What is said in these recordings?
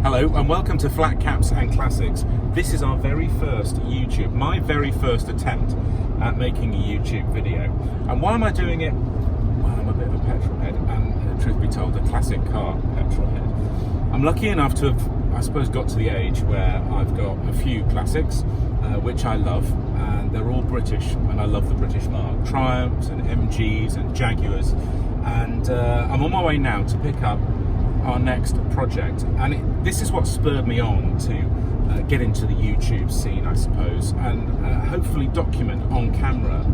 Hello and welcome to Flat Caps and Classics. This is our very first YouTube, my very first attempt at making a YouTube video. And why am I doing it? Well, I'm a bit of a petrol head and, truth be told, a classic car petrol head. I'm lucky enough to have, I suppose, got to the age where I've got a few classics, which I love, and they're all British, and I love the British marque. Triumphs and MGs and Jaguars, and I'm on my way now to pick up our next project, and this is what spurred me on to get into the YouTube scene, I suppose, and hopefully document on camera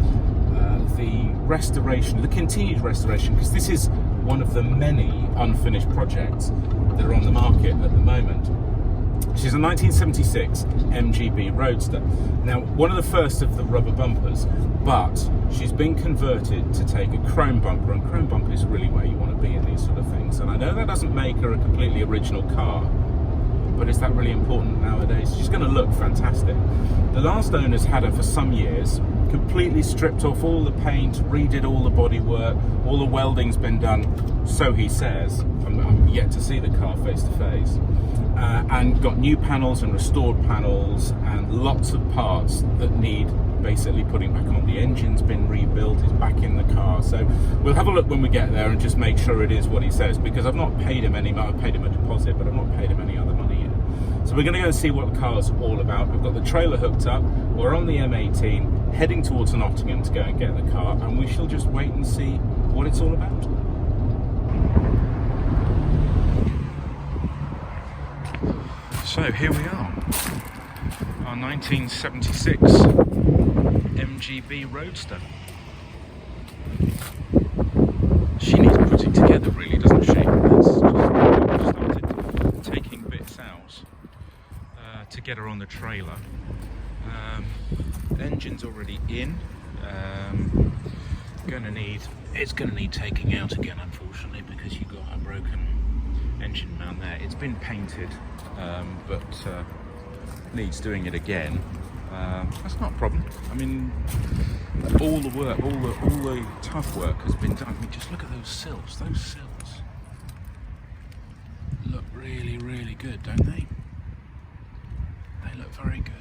the restoration, the continued restoration, because this is one of the many unfinished projects that are on the market at the moment. She's a 1976 MGB Roadster. Now, one of the first of the rubber bumpers, but she's been converted to take a chrome bumper, and chrome bumper is really where you want to be in these sort of things. And I know that doesn't make her a completely original car, but is that really important nowadays? She's going to look fantastic. The last owners had her for some years, completely stripped off all the paint, redid all the bodywork, all the welding's been done, so he says. I'm yet to see the car face to face. And got new panels and restored panels and lots of parts that need basically putting back on. The engine's been rebuilt, it's back in the car. So we'll have a look when we get there and just make sure it is what he says, because I've not paid him any money. I've paid him a deposit, but I've not paid him any other money yet. So we're going to go and see what the car's all about. I've got the trailer hooked up, we're on the M18, heading towards Nottingham to go and get the car, and we shall just wait and see what it's all about. So here we are, our 1976 MGB Roadster. She needs putting together, really, doesn't she? Let's just started taking bits out to get her on the trailer. Engine's already in. It's gonna need taking out again, unfortunately, because you've got a broken engine mount there. It's been painted, but needs doing it again. That's not a problem. I mean, all the work, all the tough work has been done. I mean, just look at those sills. Those sills look really, really good, don't they? They look very good.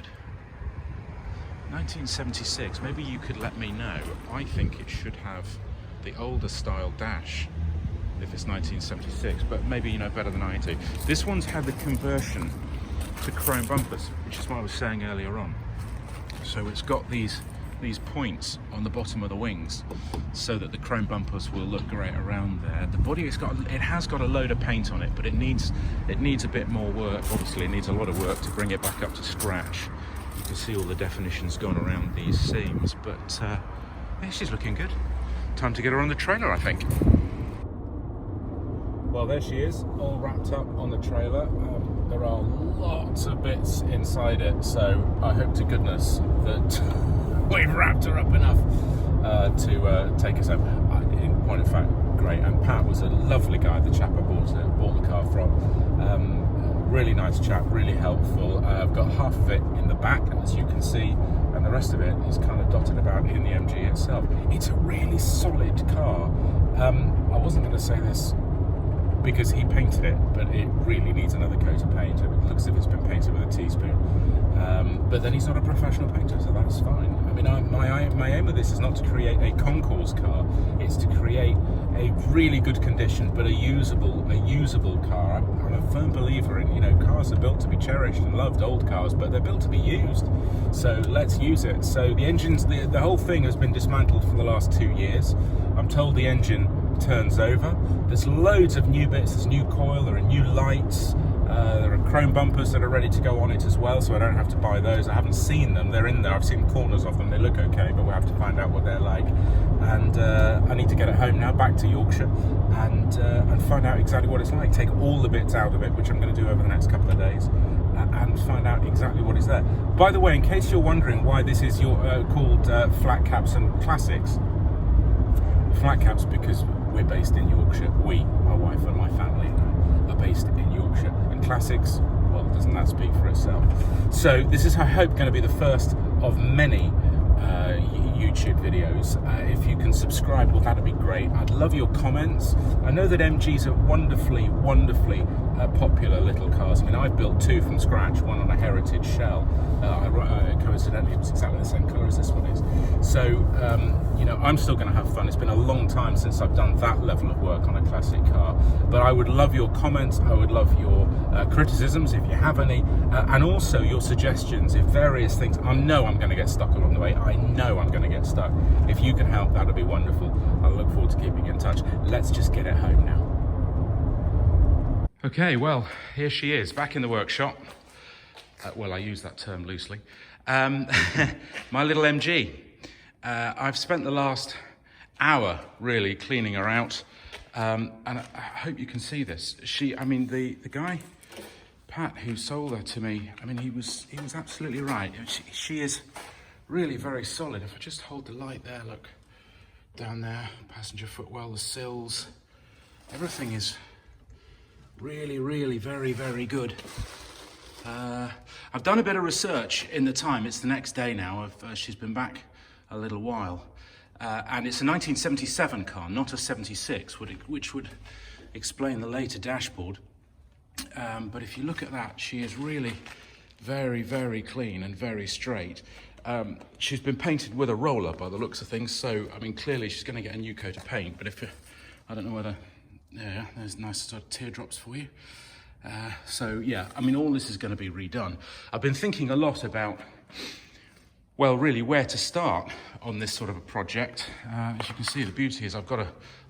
1976. Maybe you could let me know. I think it should have the older style dash if it's 1976, but maybe you know better than I do. This one's had the conversion to chrome bumpers, which is what I was saying earlier on. So it's got these points on the bottom of the wings, so that the chrome bumpers will look great around there. The body, it has got a load of paint on it, but it needs a bit more work. Obviously, it needs a lot of work to bring it back up to scratch. You can see all the definitions gone around these seams, but yeah, she's looking good. Time to get her on the trailer, I think. Well, there she is, all wrapped up on the trailer. There are lots of bits inside it, so I hope to goodness that we've wrapped her up enough to take us home. In point of fact, great. And Pat was a lovely guy, the chap I bought the car from. Really nice chap, really helpful. I've got half of it in the back, as you can see, and the rest of it is kind of dotted about in the MG itself. It's a really solid car. I wasn't going to say this because he painted it, but it really needs another coat of paint. It looks as if it's been painted with a teaspoon. But then he's not a professional painter, so that's fine. I mean, my aim with this is not to create a concours car, it's to create a really good condition, but a usable car. I'm a firm believer in, cars are built to be cherished and loved, old cars, but they're built to be used. So let's use it. So the engines, the whole thing has been dismantled for the last 2 years. I'm told the engine turns over. There's loads of new bits. There's new coil, there are new lights, there are chrome bumpers that are ready to go on it as well, so I don't have to buy those. I haven't seen them, they're in there. I've seen corners of them, they look okay, but we'll have to find out what they're like. And I need to get it home now, back to Yorkshire, and find out exactly what it's like. Take all the bits out of it, which I'm going to do over the next couple of days, and find out exactly what is there. By the way, in case you're wondering why this is called Flat Caps and Classics, Flat Caps because we're based in Yorkshire. We, my wife and my family, are based in Yorkshire. And Classics, well, doesn't that speak for itself? So this is, I hope, going to be the first of many YouTube videos. If you can subscribe, well, that'd be great. I'd love your comments. I know that MGs are wonderfully popular little cars. I mean, I've built 2 from scratch, one on a heritage shell. Coincidentally, it's exactly the same colour as this one is. So, you know, I'm still going to have fun. It's been a long time since I've done that level of work on a classic car. But I would love your comments. I would love your criticisms, if you have any, and also your suggestions if various things. I know I'm going to get stuck along the way. I know I'm going to get stuck. If you can help, that would be wonderful. I look forward to keeping in touch. Let's just get it home now. Okay, well, here she is, back in the workshop. Well, I use that term loosely. My little MG. I've spent the last hour really cleaning her out, and I hope you can see this. I mean, the guy, Pat, who sold her to me, I mean, he was absolutely right. She is really very solid. If I just hold the light there, look, down there, passenger footwell, the sills, everything is really, really very, very good. I've done a bit of research in the time. It's the next day now. She's been back a little while. And it's a 1977 car, not a 76, which would explain the later dashboard. But if you look at that, she is really very, very clean and very straight. She's been painted with a roller by the looks of things. So, I mean, clearly she's going to get a new coat of paint. But I don't know whether... Yeah, there's nice sort of teardrops for you. So yeah, I mean, all this is going to be redone. I've been thinking a lot about, well, really where to start on this sort of a project. As you can see, the beauty is I've got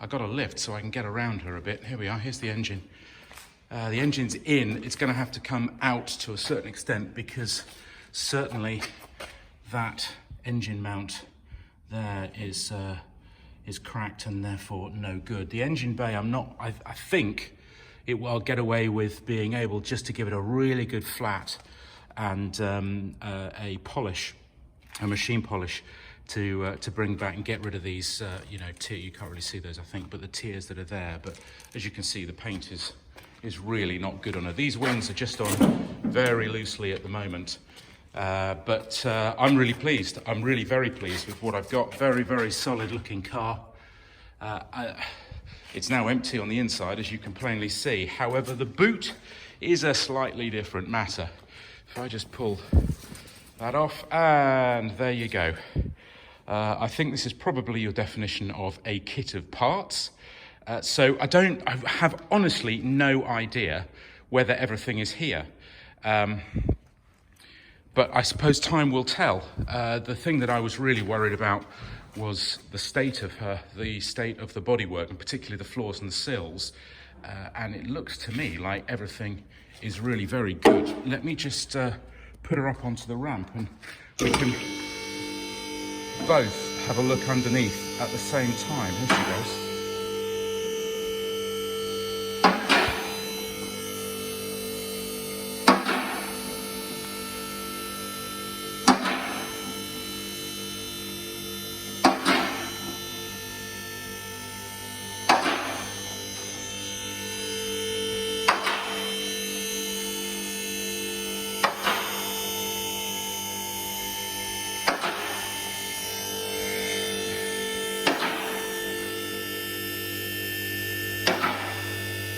a lift so I can get around her a bit. Here we are, here's the engine. The engine's in, it's going to have to come out to a certain extent because certainly that engine mount there is cracked and therefore no good. The engine bay, I think I'll get away with being able just to give it a really good flat and a polish, a machine polish to bring back and get rid of these, you know, you can't really see those, I think, but the tears that are there. But as you can see, the paint is really not good on her. These wings are just on very loosely at the moment. But I'm really pleased. I'm really very pleased with what I've got. Very, very solid looking car. It's now empty on the inside, as you can plainly see. However, the boot is a slightly different matter. If I just pull that off, and there you go. I think this is probably your definition of a kit of parts. So I have honestly no idea whether everything is here. But I suppose time will tell. The thing that I was really worried about was the state of her, the state of the bodywork, and particularly the floors and the sills. And it looks to me like everything is really very good. Let me just put her up onto the ramp and we can both have a look underneath at the same time. Here she goes.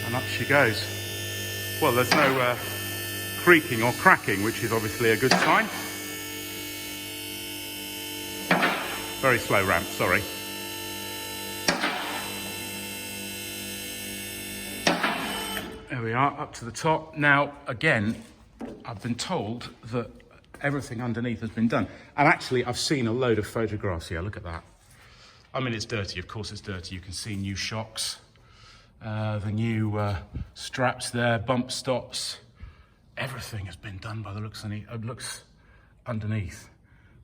And up she goes. Well, there's no creaking or cracking, which is obviously a good sign. Very slow ramp, sorry. There we are, up to the top. Now, again, I've been told that everything underneath has been done. And actually, I've seen a load of photographs here. Look at that. I mean, it's dirty. Of course it's dirty. You can see new shocks. The new straps there, bump stops, everything has been done by the looks underneath.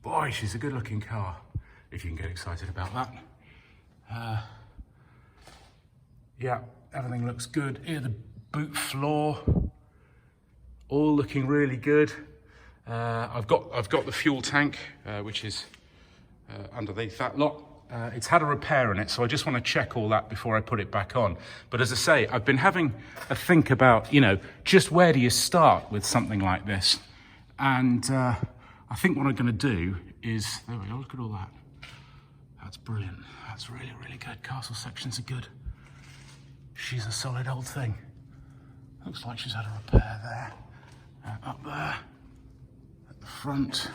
Boy, she's a good looking car, if you can get excited about that. Yeah, everything looks good. Here, the boot floor, all looking really good. I've got the fuel tank, which is underneath that lot. It's had a repair in it, so I just want to check all that before I put it back on. But as I say, I've been having a think about, you know, just where do you start with something like this? And I think what I'm going to do is, there we go, look at all that. That's brilliant. That's really, really good. Castle sections are good. She's a solid old thing. Looks like she's had a repair there. Up there, at the front,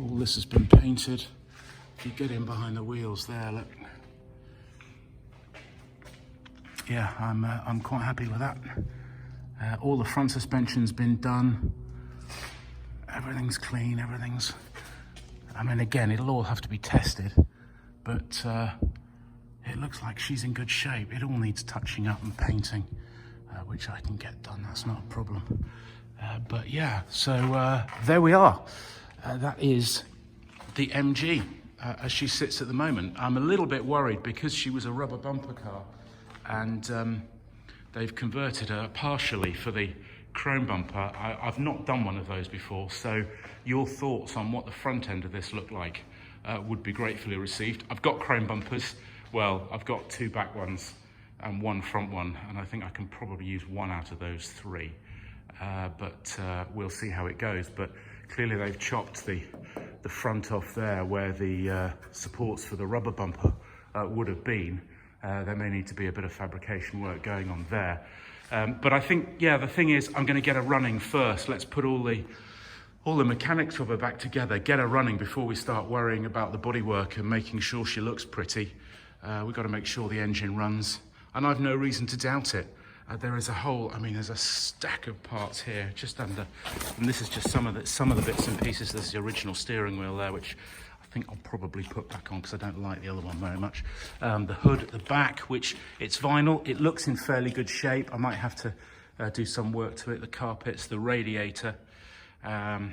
all this has been painted. If you get in behind the wheels there, look. Yeah, I'm quite happy with that. All the front suspension's been done. Everything's clean, everything's... I mean, again, it'll all have to be tested, but it looks like she's in good shape. It all needs touching up and painting, which I can get done, that's not a problem. But yeah, so there we are. That is the MG as she sits at the moment. I'm a little bit worried because she was a rubber bumper car, and they've converted her partially for the chrome bumper. I've not done one of those before, so your thoughts on what the front end of this looked like would be gratefully received. I've got chrome bumpers. Well, I've got 2 back ones and 1 front one, and I think I can probably use 1 out of those 3. But we'll see how it goes. But clearly they've chopped the front off there where the supports for the rubber bumper would have been. There may need to be a bit of fabrication work going on there. But I think, yeah, the thing is, I'm going to get her running first. Let's put all the mechanics of her back together, get her running before we start worrying about the bodywork and making sure she looks pretty. We've got to make sure the engine runs, and I've no reason to doubt it. There is a whole, I mean, there's a stack of parts here just under, and this is just some of the bits and pieces. This is the original steering wheel there, which I think I'll probably put back on because I don't like the other one very much. The hood at the back, which it's vinyl, it looks in fairly good shape. I might have to do some work to it. The carpets, the radiator, and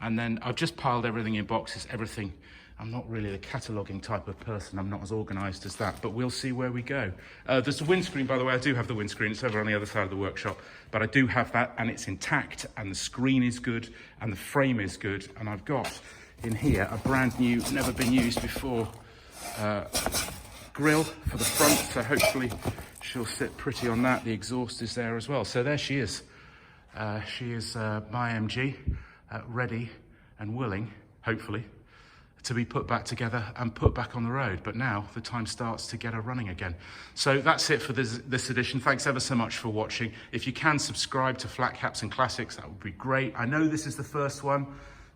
then I've just piled everything in boxes, everything. I'm not really the cataloguing type of person. I'm not as organised as that, but we'll see where we go. There's the windscreen, by the way. I do have the windscreen. It's over on the other side of the workshop, but I do have that, and it's intact, and the screen is good, and the frame is good, and I've got in here a brand new, never been used before, grille for the front, so hopefully she'll sit pretty on that. The exhaust is there as well. So there she is. She is my MG, ready and willing, hopefully, to be put back together and put back on the road. But now the time starts to get her running again. So that's it for this edition. Thanks ever so much for watching. If you can subscribe to Flat Caps and Classics, that would be great. I know this is the first one.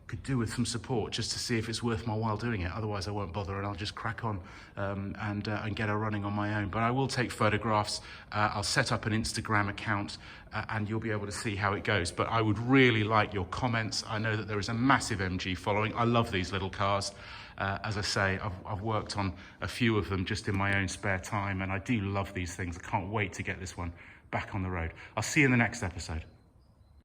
Could do with some support just to see if it's worth my while doing it. Otherwise I won't bother, and I'll just crack on and get her running on my own. But I will take photographs. I'll set up an Instagram account and you'll be able to see how it goes. But I would really like your comments. I know that there is a massive MG following. I love these little cars. As I say, I've worked on a few of them just in my own spare time, and I do love these things. I can't wait to get this one back on the road. I'll see you in the next episode.